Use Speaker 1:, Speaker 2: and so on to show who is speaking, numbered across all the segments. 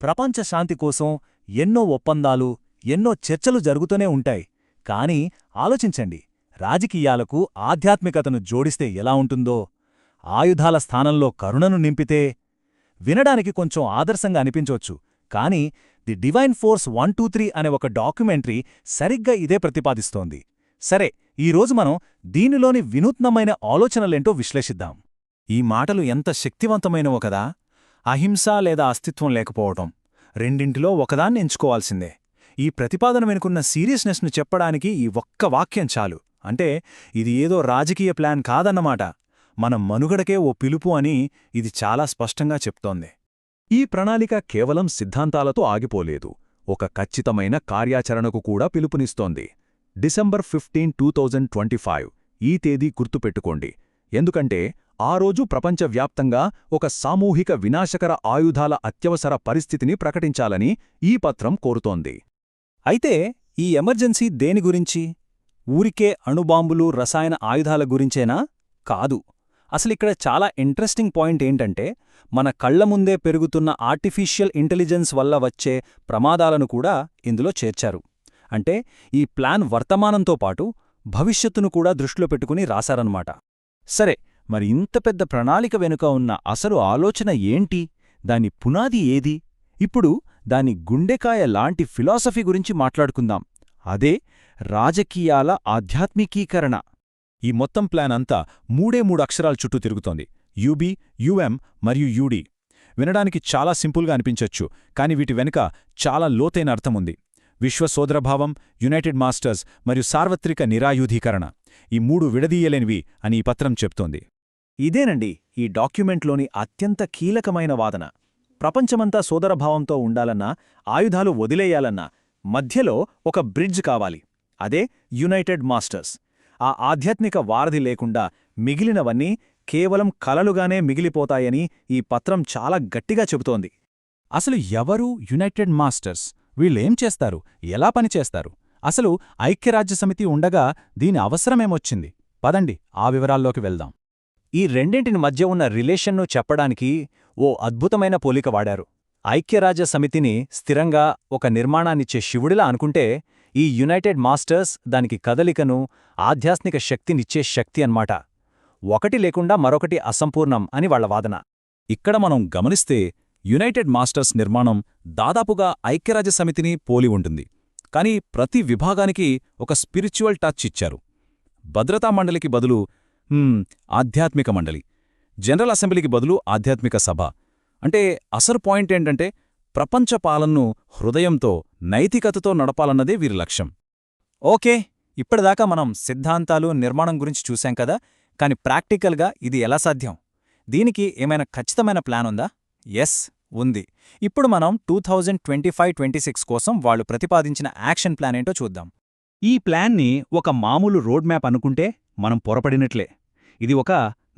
Speaker 1: ప్రపంచ శాంతి కోసం ఎన్నో ఒప్పందాలు, ఎన్నో చర్చలు జరుగుతూనే ఉంటాయి. కానీ ఆలోచించండి, రాజకీయాలకు ఆధ్యాత్మికతను జోడిస్తే ఎలా ఉంటుందో? ఆయుధాల స్థానంలో కరుణను నింపితే? వినడానికి కొంచెం ఆదర్శంగా అనిపించొచ్చు, కానీ ది డివైన్ ఫోర్స్ 123 అనే ఒక డాక్యుమెంటరీ సరిగ్గా ఇదే ప్రతిపాదిస్తోంది. సరే, ఈరోజు మనం దీనిలోని వినూత్నమైన ఆలోచనలేంటో విశ్లేషిద్దాం.
Speaker 2: ఈ మాటలు ఎంత శక్తివంతమైనవో కదా! అహింస లేదా అస్తిత్వం లేకపోవటం, రెండింటిలో ఒకదాన్ని ఎంచుకోవాల్సిందే. ఈ ప్రతిపాదన వెనుకున్న సీరియస్నెస్ను చెప్పడానికి ఈ ఒక్క వాక్యం చాలు. అంటే ఇది ఏదో రాజకీయ ప్లాన్ కాదన్నమాట, మన మనుగడకే ఓ పిలుపు అని ఇది చాలా స్పష్టంగా చెప్తోంది.
Speaker 3: ఈ ప్రణాళిక కేవలం సిద్ధాంతాలతో ఆగిపోలేదు, ఒక ఖచ్చితమైన కార్యాచరణకు కూడా పిలుపునిస్తోంది. డిసెంబర్ 15, 2025 ఈ తేదీ గుర్తుపెట్టుకోండి, ఎందుకంటే ఆ రోజు ప్రపంచవ్యాప్తంగా ఒక సామూహిక వినాశకర ఆయుధాల అత్యవసర పరిస్థితిని ప్రకటించాలని ఈ పత్రం కోరుతోంది.
Speaker 2: అయితే ఈ ఎమర్జెన్సీ దేని గురించి? ఊరికే అణుబాంబులు, రసాయన ఆయుధాల గురించేనా? కాదు. అసలిక్కడ చాలా ఇంట్రెస్టింగ్ పాయింట్ ఏంటంటే, మన కళ్ల ముందే పెరుగుతున్న ఆర్టిఫిషియల్ ఇంటెలిజెన్స్ వల్ల వచ్చే ప్రమాదాలను కూడా ఇందులో చేర్చారు. అంటే ఈ ప్లాన్ వర్తమానంతో పాటు భవిష్యత్తును కూడా దృష్టిలో పెట్టుకుని రాశారన్నమాట. సరే, మరి ఇంత పెద్ద ప్రణాళిక వెనుక ఉన్న అసలు ఆలోచన ఏంటి? దాని పునాది ఏది? ఇప్పుడు దాని గుండెకాయ లాంటి ఫిలాసఫీ గురించి మాట్లాడుకుందాం. అదే రాజకీయాల ఆధ్యాత్మికీకరణ.
Speaker 3: ఈ మొత్తం ప్లాన్ అంతా మూడు అక్షరాల చుట్టూ తిరుగుతోంది: యూబీ, యూఎం మరియు యూడీ. వినడానికి చాలా సింపుల్గా అనిపించొచ్చు, కాని వీటి వెనుక చాలా లోతైన అర్థముంది. విశ్వసోదరభావం, యునైటెడ్ మాస్టర్స్ మరియు సార్వత్రిక నిరాయుధీకరణ, ఈ మూడు విడదీయలేనివి అని ఈ పత్రం చెప్తోంది.
Speaker 2: ఇదేనండి ఈ డాక్యుమెంట్లోని అత్యంత కీలకమైన వాదన. ప్రపంచమంతా సోదరభావంతో ఉండాలన్నా, ఆయుధాలు వదిలేయాలన్నా మధ్యలో ఒక బ్రిడ్జ్ కావాలి. అదే యునైటెడ్ మాస్టర్స్. ఆ ఆధ్యాత్మిక వారధి లేకుండా మిగిలినవన్నీ కేవలం కలలుగానే మిగిలిపోతాయని ఈ పత్రం చాలా గట్టిగా చెబుతోంది.
Speaker 3: అసలు ఎవరు యునైటెడ్ మాస్టర్స్? వీళ్ళేం చేస్తారు? ఎలా పనిచేస్తారు? అసలు ఐక్యరాజ్యసమితి ఉండగా దీని అవసరమేమొచ్చింది? పదండి ఆ వివరాల్లోకి వెళ్దాం.
Speaker 2: ఈ రెండింటిని మధ్య ఉన్న రిలేషన్ను చెప్పడానికి ఓ అద్భుతమైన పోలిక వాడారు. ఐక్యరాజ్య సమితిని స్థిరంగా ఒక నిర్మాణాన్నిచ్చే శివుడిలా అనుకుంటే, ఈ యునైటెడ్ మాస్టర్స్ దానికి కదలికను, ఆధ్యాత్మిక శక్తినిచ్చే శక్తి అన్మాట. ఒకటి లేకుండా మరొకటి అసంపూర్ణం అని వాళ్ల వాదన.
Speaker 3: ఇక్కడ మనం గమనిస్తే యునైటెడ్ మాస్టర్స్ నిర్మాణం దాదాపుగా ఐక్యరాజ్యసమితిని పోలి ఉంటుంది. కాని ప్రతి విభాగానికి ఒక స్పిరిచువల్ టచ్ ఇచ్చారు. భద్రతా మండలికి బదులు ఆధ్యాత్మిక మండలి, జనరల్ అసెంబ్లీకి బదులు ఆధ్యాత్మిక సభ. అంటే అసలు పాయింట్ ఏంటంటే, ప్రపంచ పాలనను హృదయంతో, నైతికతతో నడపాలన్నదే వీరి లక్ష్యం.
Speaker 2: ఓకే, ఇప్పటిదాకా మనం సిద్ధాంతాలు, నిర్మాణం గురించి చూశాం కదా. కాని ప్రాక్టికల్గా ఇది ఎలా సాధ్యం? దీనికి ఏమైనా ఖచ్చితమైన ప్లాన్ ఉందా? ఎస్, ఉంది. ఇప్పుడు మనం 2025-26 కోసం వాళ్లు ప్రతిపాదించిన యాక్షన్ ప్లాన్ ఏంటో చూద్దాం.
Speaker 1: ఈ ప్లాన్ని ఒక మామూలు రోడ్ మ్యాప్ అనుకుంటే మనం పొరపడినట్లే. ఇది ఒక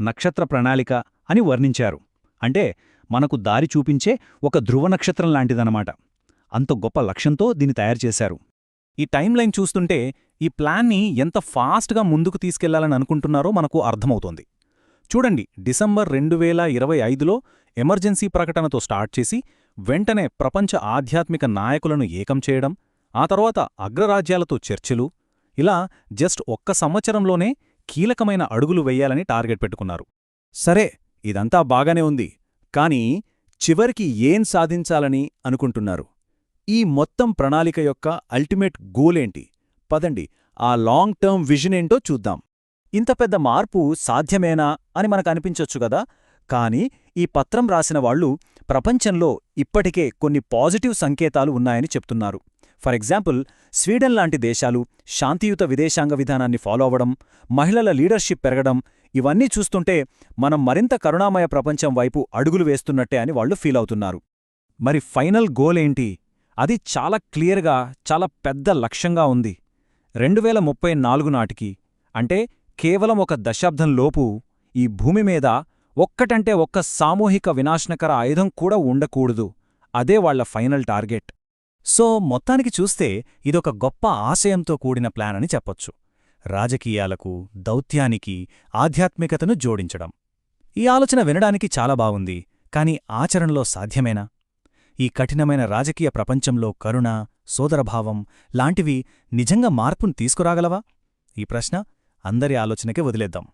Speaker 1: నక్షత్ర ప్రణాళిక అని వర్ణించారు. అంటే మనకు దారి చూపించే ఒక ధ్రువ నక్షత్రం లాంటిదన్నమాట. అంత గొప్ప లక్ష్యంతో దీన్ని తయారుచేశారు.
Speaker 2: ఈ టైం లైన్ చూస్తుంటే ఈ ప్లాన్ని ఎంత ఫాస్ట్గా ముందుకు తీసుకెళ్లాలని అనుకుంటున్నారో మనకు అర్థమవుతోంది. చూడండి, డిసెంబర్ 2025లో ఎమర్జెన్సీ ప్రకటనతో స్టార్ట్ చేసి, వెంటనే ప్రపంచ ఆధ్యాత్మిక నాయకులను ఏకం చేయడం, ఆ తర్వాత అగ్రరాజ్యాలతో చర్చలు, ఇలా జస్ట్ ఒక్క సంవత్సరంలోనే కీలకమైన అడుగులు వెయ్యాలని టార్గెట్ పెట్టుకున్నారు. సరే, ఇదంతా బాగానే ఉంది. కానీ చివరికి ఏం సాధించాలని అనుకుంటున్నారు? ఈ మొత్తం ప్రణాళిక యొక్క అల్టిమేట్ గోలేంటి? పదండి ఆ లాంగ్ టర్మ్ విజన్ ఏంటో చూద్దాం. ఇంత పెద్ద మార్పు సాధ్యమేనా అని మనకనిపించొచ్చు గదా. కానీ ఈ పత్రం రాసిన వాళ్లు ప్రపంచంలో ఇప్పటికే కొన్ని పాజిటివ్ సంకేతాలు ఉన్నాయని చెప్తున్నారు. ఫర్ ఎగ్జాంపుల్, స్వీడన్ లాంటి దేశాలు శాంతియుత విదేశాంగ విధానాన్ని ఫాలో అవ్వడం, మహిళల లీడర్షిప్ పెరగడం, ఇవన్నీ చూస్తుంటే మనం మరింత కరుణామయ ప్రపంచం వైపు అడుగులు వేస్తున్నట్టే అని వాళ్లు ఫీల్ అవుతున్నారు. మరి ఫైనల్ గోల్ ఏంటి? అది చాలా క్లియర్గా, చాలా పెద్ద లక్ష్యంగా ఉంది. 2034 నాటికి, అంటే కేవలం ఒక దశాబ్దంలోపు, ఈ భూమి మీద ఒక్కటంటే ఒక్క సామూహిక వినాశనకర ఆయుధం కూడా ఉండకూడదు. అదే వాళ్ల ఫైనల్ టార్గెట్. సో మొత్తానికి చూస్తే ఇదొక గొప్ప ఆశయంతో కూడిన ప్లాన్ అని చెప్పొచ్చు. రాజకీయాలకు, దౌత్యానికి ఆధ్యాత్మికతను జోడించడం. ఈ ఆలోచన వినడానికి చాలా బావుంది, కాని ఆచరణలో సాధ్యమేనా? ఈ కఠినమైన రాజకీయ ప్రపంచంలో కరుణ, సోదరభావం లాంటివి నిజంగా మార్పును తీసుకురాగలవా? ఈ ప్రశ్న అందరి ఆలోచనకే వదిలేద్దాం.